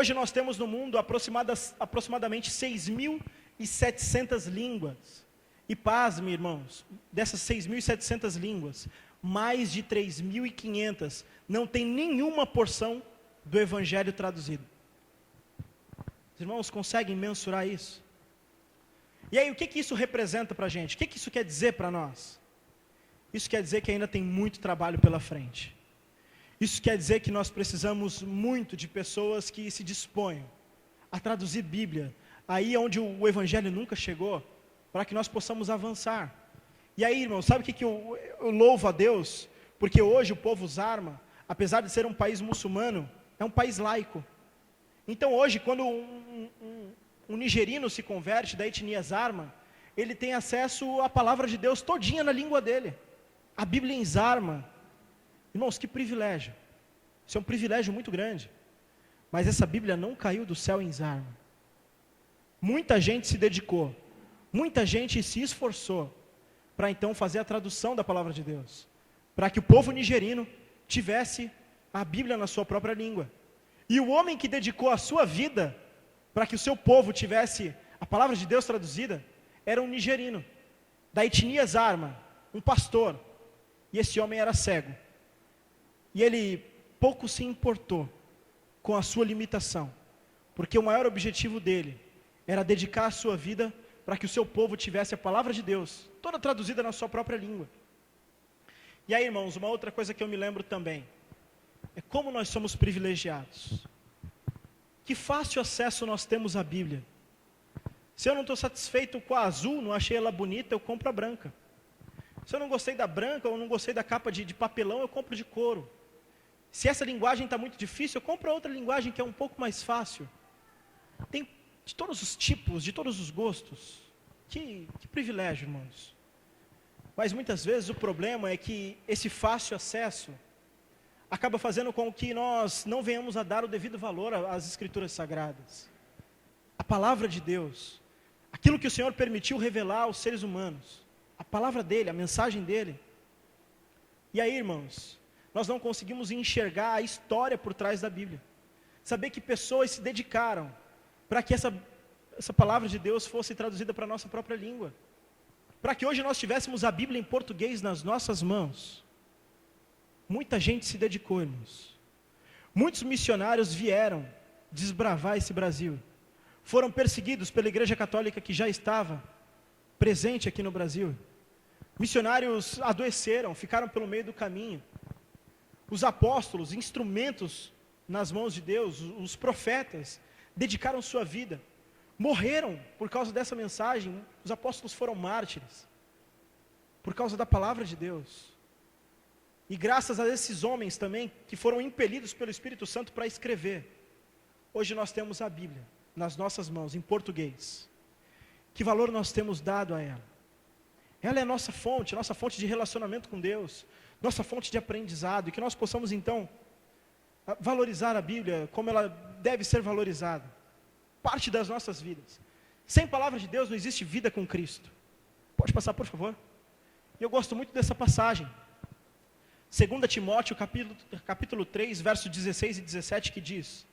Hoje nós temos no mundo aproximadamente 6.700 línguas. E pasme, irmãos, dessas 6.700 línguas, mais de 3.500 não tem nenhuma porção do Evangelho traduzido. Os irmãos conseguem mensurar isso? E aí, o que isso representa para a gente? O que isso quer dizer para nós? Isso quer dizer que ainda tem muito trabalho pela frente. Isso quer dizer que nós precisamos muito de pessoas que se disponham a traduzir Bíblia, aí onde o Evangelho nunca chegou, para que nós possamos avançar. E aí, irmãos, sabe o que eu louvo a Deus? Porque hoje o povo Zarma, apesar de ser um país muçulmano, é um país laico. Então hoje, quando um nigerino se converte da etnia Zarma, ele tem acesso à palavra de Deus todinha na língua dele. A Bíblia em Zarma. Irmãos, que privilégio. Isso é um privilégio muito grande. Mas essa Bíblia não caiu do céu em Zarma. Muita gente se dedicou. Muita gente se esforçou para então fazer a tradução da palavra de Deus. Para que o povo nigerino tivesse a Bíblia na sua própria língua. E o homem que dedicou a sua vida para que o seu povo tivesse a palavra de Deus traduzida, era um nigerino, da etnia Zarma, um pastor. E esse homem era cego. E ele pouco se importou com a sua limitação, porque o maior objetivo dele era dedicar a sua vida para que o seu povo tivesse a palavra de Deus, toda traduzida na sua própria língua. E aí, irmãos, uma outra coisa que eu me lembro também, é como nós somos privilegiados. Que fácil acesso nós temos à Bíblia. Se eu não estou satisfeito com a azul, não achei ela bonita, eu compro a branca. Se eu não gostei da branca, ou não gostei da capa de papelão, eu compro de couro. Se essa linguagem está muito difícil, eu compro outra linguagem que é um pouco mais fácil. Tem de todos os tipos, de todos os gostos. Que privilégio, irmãos. Mas muitas vezes o problema é que esse fácil acesso acaba fazendo com que nós não venhamos a dar o devido valor às Escrituras Sagradas. A palavra de Deus, aquilo que o Senhor permitiu revelar aos seres humanos, a palavra dele, a mensagem dele. E aí, irmãos, nós não conseguimos enxergar a história por trás da Bíblia. Saber que pessoas se dedicaram para que essa palavra de Deus fosse traduzida para a nossa própria língua. Para que hoje nós tivéssemos a Bíblia em português nas nossas mãos. Muita gente se dedicou, irmãos. Muitos missionários vieram desbravar esse Brasil. Foram perseguidos pela Igreja Católica que já estava presente aqui no Brasil. Missionários adoeceram, ficaram pelo meio do caminho. Os apóstolos, instrumentos nas mãos de Deus, os profetas, dedicaram sua vida. Morreram por causa dessa mensagem. Os apóstolos foram mártires. Por causa da palavra de Deus. E graças a esses homens também, que foram impelidos pelo Espírito Santo para escrever, hoje nós temos a Bíblia nas nossas mãos, em português. Que valor nós temos dado a ela? Ela é a nossa fonte de relacionamento com Deus, nossa fonte de aprendizado, e que nós possamos então valorizar a Bíblia como ela deve ser valorizada. Parte das nossas vidas. Sem palavra de Deus não existe vida com Cristo. Pode passar, por favor? Eu gosto muito dessa passagem. 2 Timóteo, capítulo 3, verso 16 e 17, que diz: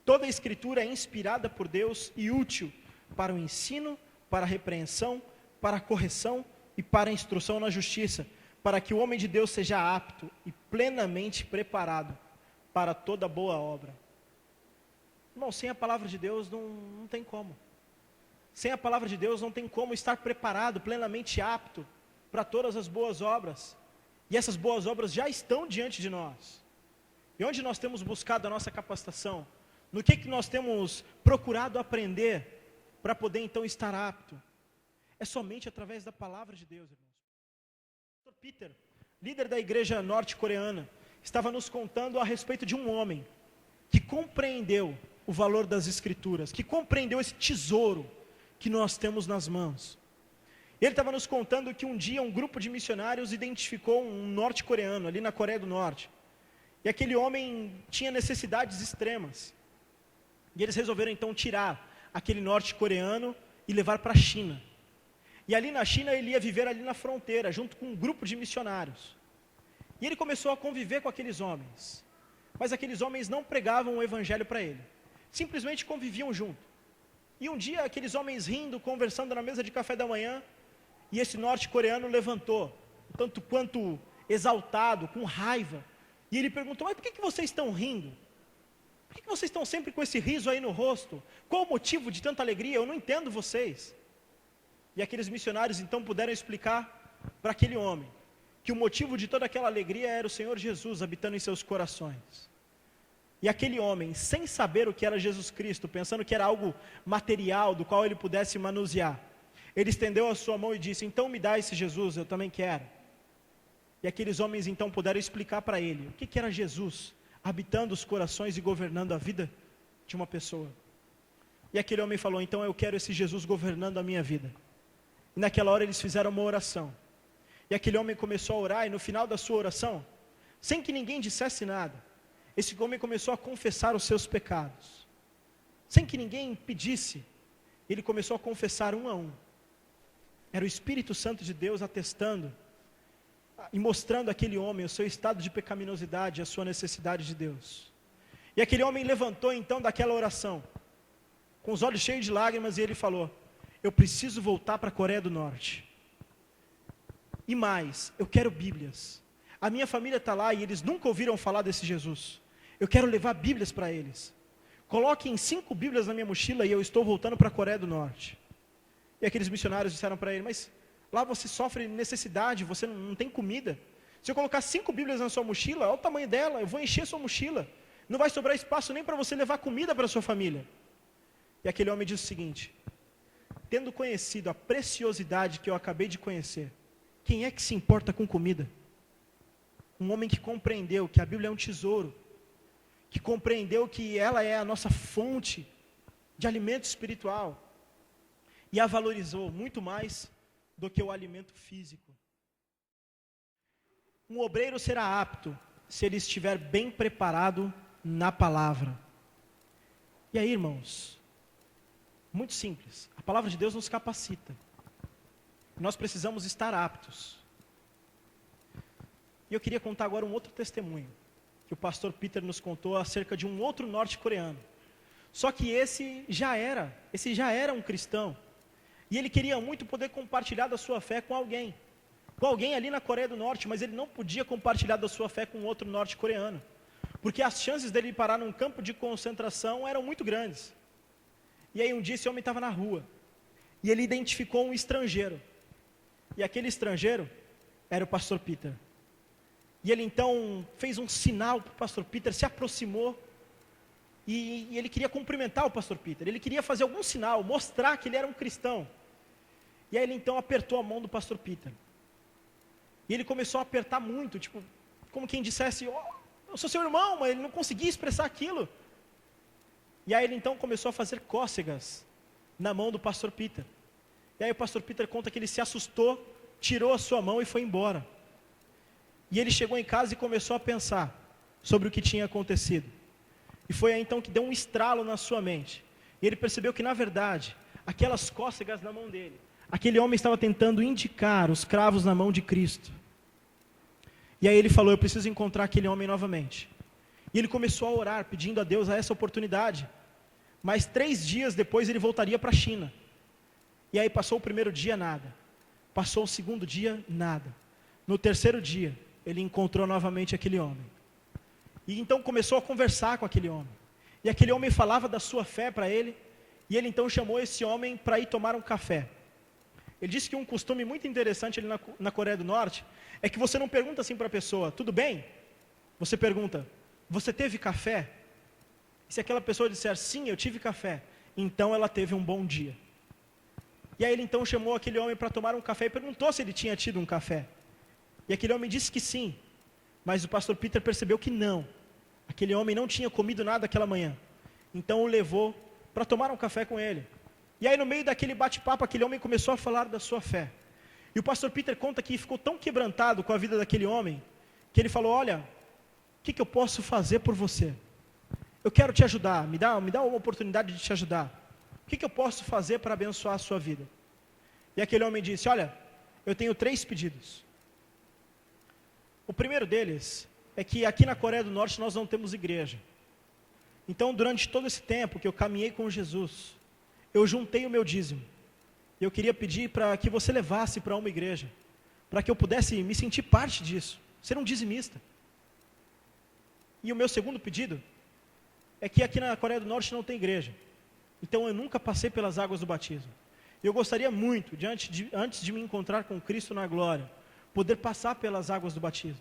toda a Escritura é inspirada por Deus e útil para o ensino, para a repreensão, para a correção e para a instrução na justiça, para que o homem de Deus seja apto e plenamente preparado para toda boa obra. Irmão, sem a palavra de Deus não tem como. Sem a palavra de Deus não tem como estar preparado, plenamente apto para todas as boas obras. E essas boas obras já estão diante de nós. E onde nós temos buscado a nossa capacitação? No que nós temos procurado aprender para poder então estar apto? É somente através da palavra de Deus, irmãos. O Dr. Peter, líder da igreja norte-coreana, estava nos contando a respeito de um homem que compreendeu o valor das Escrituras, que compreendeu esse tesouro que nós temos nas mãos. Ele estava nos contando que um dia um grupo de missionários identificou um norte-coreano ali na Coreia do Norte. E aquele homem tinha necessidades extremas. E eles resolveram então tirar aquele norte-coreano e levar para a China. E ali na China ele ia viver ali na fronteira, junto com um grupo de missionários. E ele começou a conviver com aqueles homens. Mas aqueles homens não pregavam o evangelho para ele. simplesmente conviviam junto. E um dia aqueles homens rindo, conversando na mesa de café da manhã, e esse norte-coreano levantou, tanto quanto exaltado, com raiva, e ele perguntou: mas por que vocês estão rindo? Por que vocês estão sempre com esse riso aí no rosto? Qual o motivo de tanta alegria? Eu não entendo vocês. E aqueles missionários então puderam explicar para aquele homem que o motivo de toda aquela alegria era o Senhor Jesus habitando em seus corações. E aquele homem, sem saber o que era Jesus Cristo, pensando que era algo material do qual ele pudesse manusear, ele estendeu a sua mão e disse: então me dá esse Jesus, eu também quero. E aqueles homens então puderam explicar para ele o que era Jesus habitando os corações e governando a vida de uma pessoa. E aquele homem falou: então eu quero esse Jesus governando a minha vida. E naquela hora eles fizeram uma oração. E aquele homem começou a orar, e no final da sua oração, sem que ninguém dissesse nada, esse homem começou a confessar os seus pecados. Sem que ninguém pedisse, ele começou a confessar um a um. Era o Espírito Santo de Deus atestando e mostrando àquele homem o seu estado de pecaminosidade, a sua necessidade de Deus. E aquele homem levantou então daquela oração, com os olhos cheios de lágrimas, e ele falou: eu preciso voltar para a Coreia do Norte. E mais, eu quero Bíblias. A minha família está lá e eles nunca ouviram falar desse Jesus. Eu quero levar Bíblias para eles. Coloquem 5 Bíblias na minha mochila e eu estou voltando para a Coreia do Norte. E aqueles missionários disseram para ele: mas lá você sofre necessidade, você não tem comida. Se eu colocar 5 Bíblias na sua mochila, olha o tamanho dela, eu vou encher sua mochila. Não vai sobrar espaço nem para você levar comida para a sua família. E aquele homem disse o seguinte: tendo conhecido a preciosidade que eu acabei de conhecer, quem é que se importa com comida? Um homem que compreendeu que a Bíblia é um tesouro, que compreendeu que ela é a nossa fonte de alimento espiritual, e a valorizou muito mais do que o alimento físico. Um obreiro será apto se ele estiver bem preparado na palavra. E aí, irmãos, muito simples, a palavra de Deus nos capacita. Nós precisamos estar aptos. E eu queria contar agora um outro testemunho, que o pastor Peter nos contou acerca de um outro norte-coreano. Só que esse já era um cristão. E ele queria muito poder compartilhar da sua fé com alguém ali na Coreia do Norte, mas ele não podia compartilhar da sua fé com outro norte-coreano, porque as chances dele parar num campo de concentração eram muito grandes. E aí um dia esse homem estava na rua, e ele identificou um estrangeiro, e aquele estrangeiro era o pastor Peter. E ele então fez um sinal para o pastor Peter, se aproximou, e ele queria cumprimentar o pastor Peter, ele queria fazer algum sinal, mostrar que ele era um cristão. E aí ele então apertou a mão do pastor Peter, e ele começou a apertar muito, tipo, como quem dissesse: eu sou seu irmão, mas ele não conseguia expressar aquilo. E aí ele então começou a fazer cócegas na mão do pastor Peter. E aí o pastor Peter conta que ele se assustou, tirou a sua mão e foi embora. E ele chegou em casa e começou a pensar sobre o que tinha acontecido. E foi aí então que deu um estralo na sua mente. E ele percebeu que, na verdade, aquelas cócegas na mão dele, aquele homem estava tentando indicar os cravos na mão de Cristo. E aí ele falou: eu preciso encontrar aquele homem novamente. E ele começou a orar, pedindo a Deus essa oportunidade. Mas 3 dias depois ele voltaria para a China. E aí passou o primeiro dia, nada. Passou o segundo dia, nada. No terceiro dia, ele encontrou novamente aquele homem. E então começou a conversar com aquele homem. E aquele homem falava da sua fé para ele. E ele então chamou esse homem para ir tomar um café. Ele disse que um costume muito interessante ali na Coreia do Norte é que você não pergunta assim para a pessoa: tudo bem? Você pergunta: você teve café? E se aquela pessoa disser: sim, eu tive café, então ela teve um bom dia. E aí ele então chamou aquele homem para tomar um café e perguntou se ele tinha tido um café. E aquele homem disse que sim, mas o pastor Peter percebeu que não. Aquele homem não tinha comido nada aquela manhã. Então o levou para tomar um café com ele. E aí no meio daquele bate-papo, aquele homem começou a falar da sua fé. E o pastor Peter conta que ficou tão quebrantado com a vida daquele homem, que ele falou: olha, o que eu posso fazer por você? Eu quero te ajudar, me dá uma oportunidade de te ajudar. O que eu posso fazer para abençoar a sua vida? E aquele homem disse: olha, eu tenho 3 pedidos. O primeiro deles é que aqui na Coreia do Norte nós não temos igreja. Então, durante todo esse tempo que eu caminhei com Jesus, eu juntei o meu dízimo. Eu queria pedir para que você levasse para uma igreja, para que eu pudesse me sentir parte disso, ser um dizimista. E o meu segundo pedido é que aqui na Coreia do Norte não tem igreja. Então eu nunca passei pelas águas do batismo. Eu gostaria muito, antes de me encontrar com Cristo na glória, poder passar pelas águas do batismo.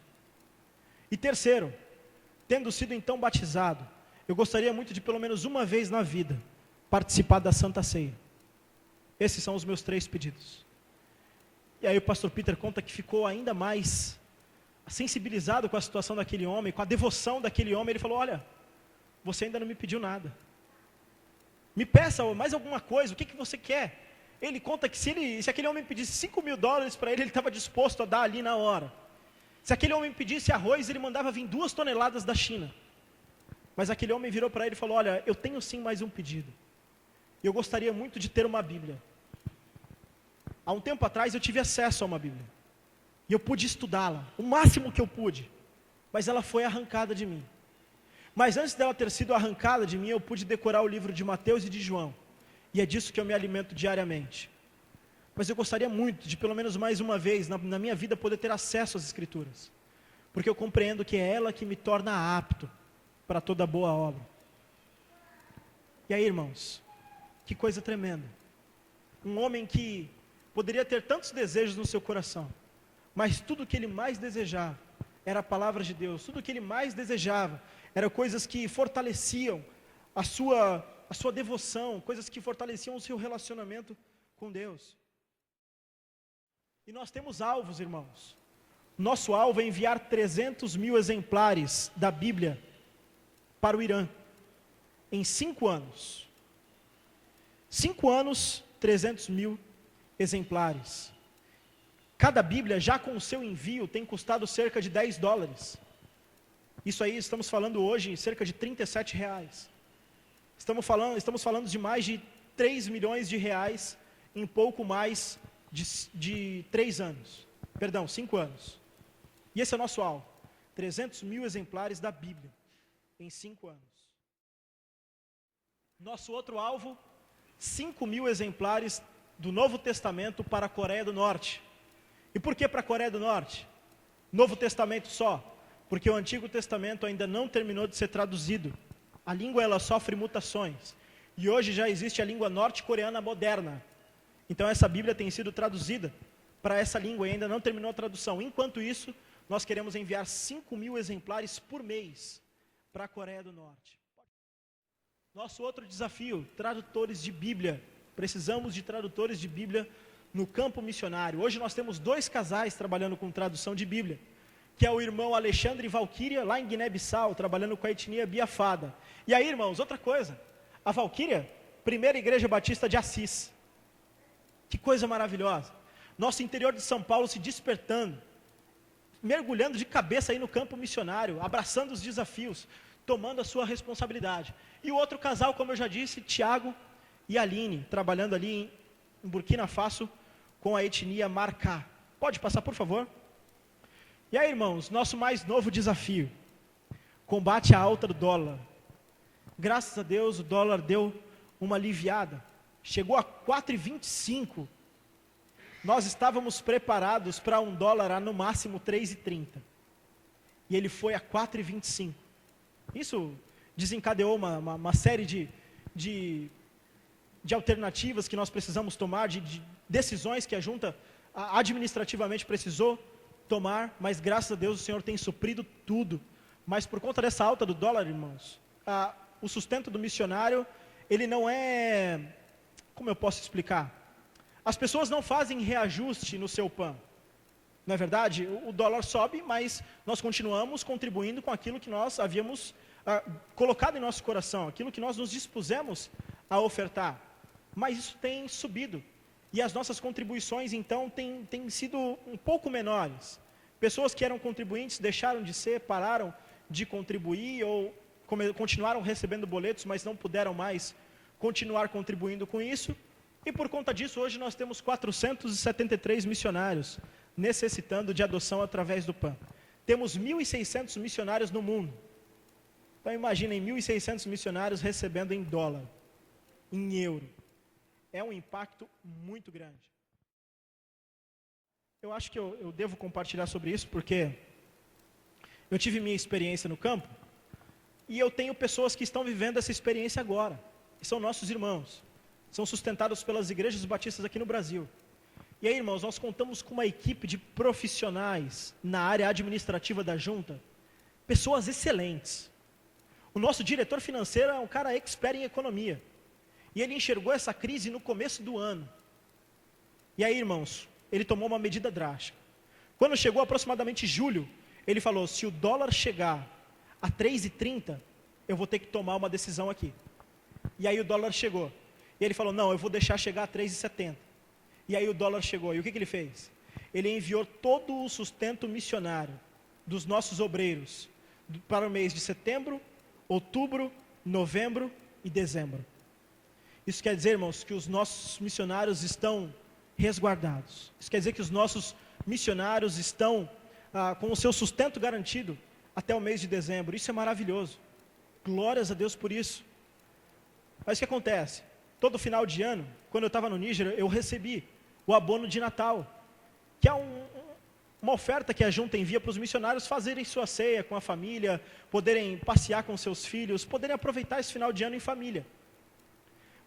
E terceiro, tendo sido então batizado, eu gostaria muito de pelo menos uma vez na vida participar da Santa Ceia. Esses são os meus 3 pedidos. E aí o pastor Peter conta que ficou ainda mais sensibilizado com a situação daquele homem, com a devoção daquele homem. Ele falou: olha, você ainda não me pediu nada. Me peça mais alguma coisa, o que você quer? Ele conta que se aquele homem pedisse $5.000 para ele estava disposto a dar ali na hora. Se aquele homem pedisse arroz, ele mandava vir 2 toneladas da China. Mas aquele homem virou para ele e falou: olha, eu tenho sim mais um pedido. Eu gostaria muito de ter uma Bíblia. Há um tempo atrás eu tive acesso a uma Bíblia. E eu pude estudá-la, o máximo que eu pude. Mas ela foi arrancada de mim. Mas antes dela ter sido arrancada de mim, eu pude decorar o livro de Mateus e de João. E é disso que eu me alimento diariamente. Mas eu gostaria muito de pelo menos mais uma vez na minha vida poder ter acesso às Escrituras. Porque eu compreendo que é ela que me torna apto para toda boa obra. E aí, irmãos, que coisa tremenda. Um homem que poderia ter tantos desejos no seu coração, mas tudo que ele mais desejava era a palavra de Deus. Tudo que ele mais desejava eram coisas que fortaleciam a sua devoção, coisas que fortaleciam o seu relacionamento com Deus. E nós temos alvos, irmãos. Nosso alvo é enviar 300.000 exemplares da Bíblia para o Irã, em 5 anos. 5 anos, 300.000 exemplares. Cada Bíblia, já com o seu envio, tem custado cerca de $10. Isso aí, estamos falando hoje, cerca de R$37. Estamos falando de mais de 3 milhões de reais em pouco mais de 3 anos. Perdão, 5 anos. E esse é o nosso alvo. 300.000 exemplares da Bíblia em 5 anos. Nosso outro alvo, 5.000 exemplares do Novo Testamento para a Coreia do Norte. E por que para a Coreia do Norte? Novo Testamento só. Porque o Antigo Testamento ainda não terminou de ser traduzido. A língua ela sofre mutações. E hoje já existe a língua norte-coreana moderna. Então essa Bíblia tem sido traduzida para essa língua e ainda não terminou a tradução. Enquanto isso, nós queremos enviar 5.000 exemplares por mês para a Coreia do Norte. Nosso outro desafio, tradutores de Bíblia. Precisamos de tradutores de Bíblia no campo missionário. Hoje nós temos 2 casais trabalhando com tradução de Bíblia, que é o irmão Alexandre e Valquíria, lá em Guiné-Bissau, trabalhando com a etnia Biafada. E aí, irmãos, outra coisa, a Valquíria, primeira igreja batista de Assis. Que coisa maravilhosa. Nosso interior de São Paulo se despertando, mergulhando de cabeça aí no campo missionário, abraçando os desafios, tomando a sua responsabilidade. E o outro casal, como eu já disse, Tiago e Aline, trabalhando ali em Burkina Faso com a etnia Marcá. Pode passar, por favor? E aí, irmãos, nosso mais novo desafio, combate à alta do dólar. Graças a Deus, o dólar deu uma aliviada. Chegou a 4,25. Nós estávamos preparados para um dólar a no máximo 3,30. E ele foi a 4,25. Isso desencadeou uma série de alternativas que nós precisamos tomar, de decisões que a junta administrativamente precisou tomar, mas graças a Deus o Senhor tem suprido tudo. Mas por conta dessa alta do dólar, irmãos, o sustento do missionário, ele não é, como eu posso explicar? As pessoas não fazem reajuste no seu PAN. Não é verdade? O dólar sobe, mas nós continuamos contribuindo com aquilo que nós havíamos colocado em nosso coração, aquilo que nós nos dispusemos a ofertar. Mas isso tem subido. E as nossas contribuições, então, têm sido um pouco menores. Pessoas que eram contribuintes deixaram de ser, pararam de contribuir ou continuaram recebendo boletos, mas não puderam mais continuar contribuindo com isso. E por conta disso, hoje nós temos 473 missionários necessitando de adoção através do PAN. Temos 1.600 missionários no mundo. Então imaginem 1.600 missionários recebendo em dólar, em euro. É um impacto muito grande. Eu acho que eu devo compartilhar sobre isso, porque eu tive minha experiência no campo, e eu tenho pessoas que estão vivendo essa experiência agora, que são nossos irmãos, são sustentados pelas igrejas batistas aqui no Brasil. E aí, irmãos, nós contamos com uma equipe de profissionais na área administrativa da junta, pessoas excelentes. O nosso diretor financeiro é um cara expert em economia, e ele enxergou essa crise no começo do ano. E aí, irmãos, ele tomou uma medida drástica. Quando chegou aproximadamente julho, ele falou, se o dólar chegar a 3,30, eu vou ter que tomar uma decisão aqui. E aí o dólar chegou. E ele falou, não, eu vou deixar chegar a 3,70. E aí o dólar chegou. E o que ele fez? Ele enviou todo o sustento missionário dos nossos obreiros para o mês de setembro, outubro, novembro e dezembro. Isso quer dizer, irmãos, que os nossos missionários estão resguardados. Isso quer dizer que os nossos missionários estão com o seu sustento garantido até o mês de dezembro. Isso é maravilhoso. Glórias a Deus por isso. Mas o que acontece? Todo final de ano, quando eu estava no Níger, eu recebi o abono de Natal, que é uma oferta que a junta envia para os missionários fazerem sua ceia com a família, poderem passear com seus filhos, poderem aproveitar esse final de ano em família.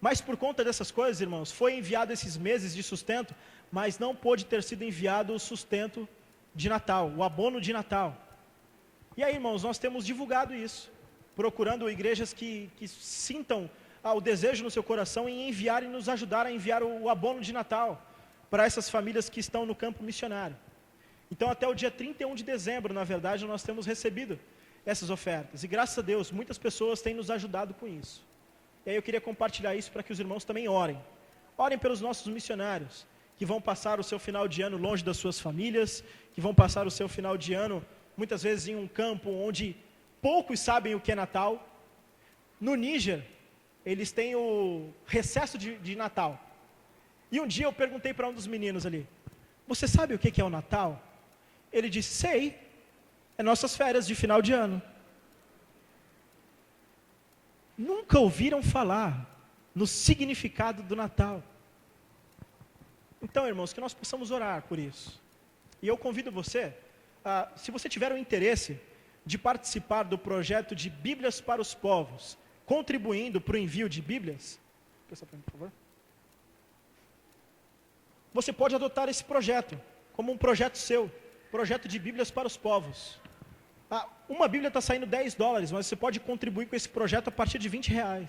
Mas por conta dessas coisas, irmãos, foi enviado esses meses de sustento, mas não pôde ter sido enviado o sustento de Natal, o abono de Natal. E aí, irmãos, nós temos divulgado isso, procurando igrejas que sintam o desejo no seu coração em enviar e nos ajudar a enviar o abono de Natal para essas famílias que estão no campo missionário. Então, até o dia 31 de dezembro, na verdade, nós temos recebido essas ofertas. E graças a Deus, muitas pessoas têm nos ajudado com isso. E aí eu queria compartilhar isso para que os irmãos também orem. Orem pelos nossos missionários, que vão passar o seu final de ano longe das suas famílias, que vão passar o seu final de ano, muitas vezes em um campo onde poucos sabem o que é Natal. No Níger, eles têm o recesso de Natal. E um dia eu perguntei para um dos meninos ali, você sabe o que é o Natal? Ele disse, sei, é nossas férias de final de ano. Nunca ouviram falar no significado do Natal. Então, irmãos, que nós possamos orar por isso. E eu convido você, se você tiver o interesse de participar do projeto de Bíblias para os Povos, contribuindo para o envio de Bíblias, por favor. Você pode adotar esse projeto como um projeto seu, projeto de Bíblias para os Povos. Uma Bíblia está saindo $10, mas você pode contribuir com esse projeto a partir de R$20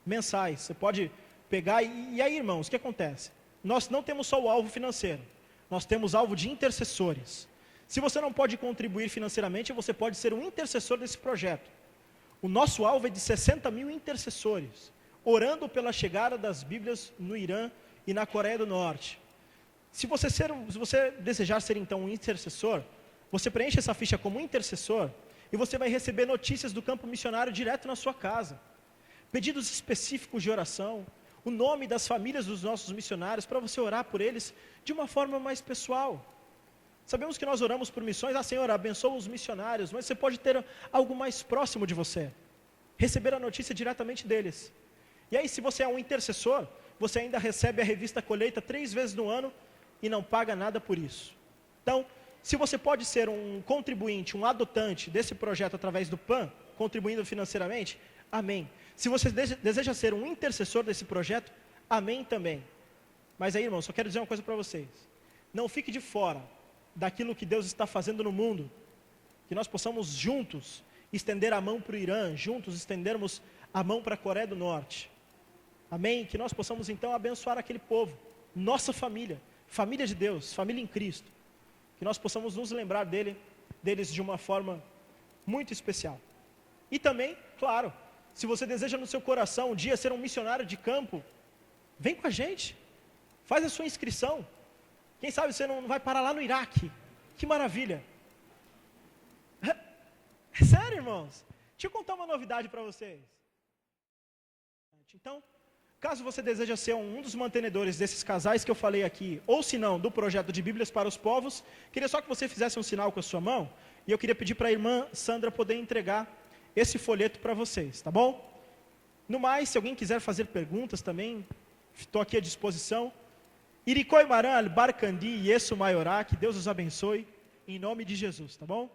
mensais. Você pode pegar, e aí, irmãos, o que acontece? Nós não temos só o alvo financeiro, nós temos alvo de intercessores. Se você não pode contribuir financeiramente, você pode ser um intercessor desse projeto. O nosso alvo é de 60 mil intercessores, orando pela chegada das Bíblias no Irã e na Coreia do Norte. Se você desejar ser então um intercessor, você preenche essa ficha como intercessor e você vai receber notícias do campo missionário direto na sua casa. Pedidos específicos de oração, o nome das famílias dos nossos missionários, para você orar por eles de uma forma mais pessoal. Sabemos que nós oramos por missões, Senhor, abençoa os missionários, mas você pode ter algo mais próximo de você, receber a notícia diretamente deles. E aí, se você é um intercessor, você ainda recebe a revista Colheita 3 vezes no ano e não paga nada por isso. Então, se você pode ser um contribuinte, um adotante desse projeto através do PAN, contribuindo financeiramente, amém. Se você deseja ser um intercessor desse projeto, amém também. Mas aí, irmão, só quero dizer uma coisa para vocês. Não fique de fora daquilo que Deus está fazendo no mundo. Que nós possamos juntos estender a mão para o Irã, juntos estendermos a mão para a Coreia do Norte. Amém? Que nós possamos então abençoar aquele povo, nossa família, família de Deus, família em Cristo. Que nós possamos nos lembrar deles de uma forma muito especial. E também, claro, se você deseja no seu coração um dia ser um missionário de campo, vem com a gente, faz a sua inscrição. Quem sabe você não vai parar lá no Iraque. Que maravilha. É sério, irmãos. Deixa eu contar uma novidade para vocês. Então, caso você deseja ser um dos mantenedores desses casais que eu falei aqui, ou se não, do projeto de Bíblias para os Povos, queria só que você fizesse um sinal com a sua mão, e eu queria pedir para a irmã Sandra poder entregar esse folheto para vocês, tá bom? No mais, se alguém quiser fazer perguntas também, estou aqui à disposição. Iricoi Maran, Barcandi, Yesu Maiorá, que Deus os abençoe, em nome de Jesus, tá bom?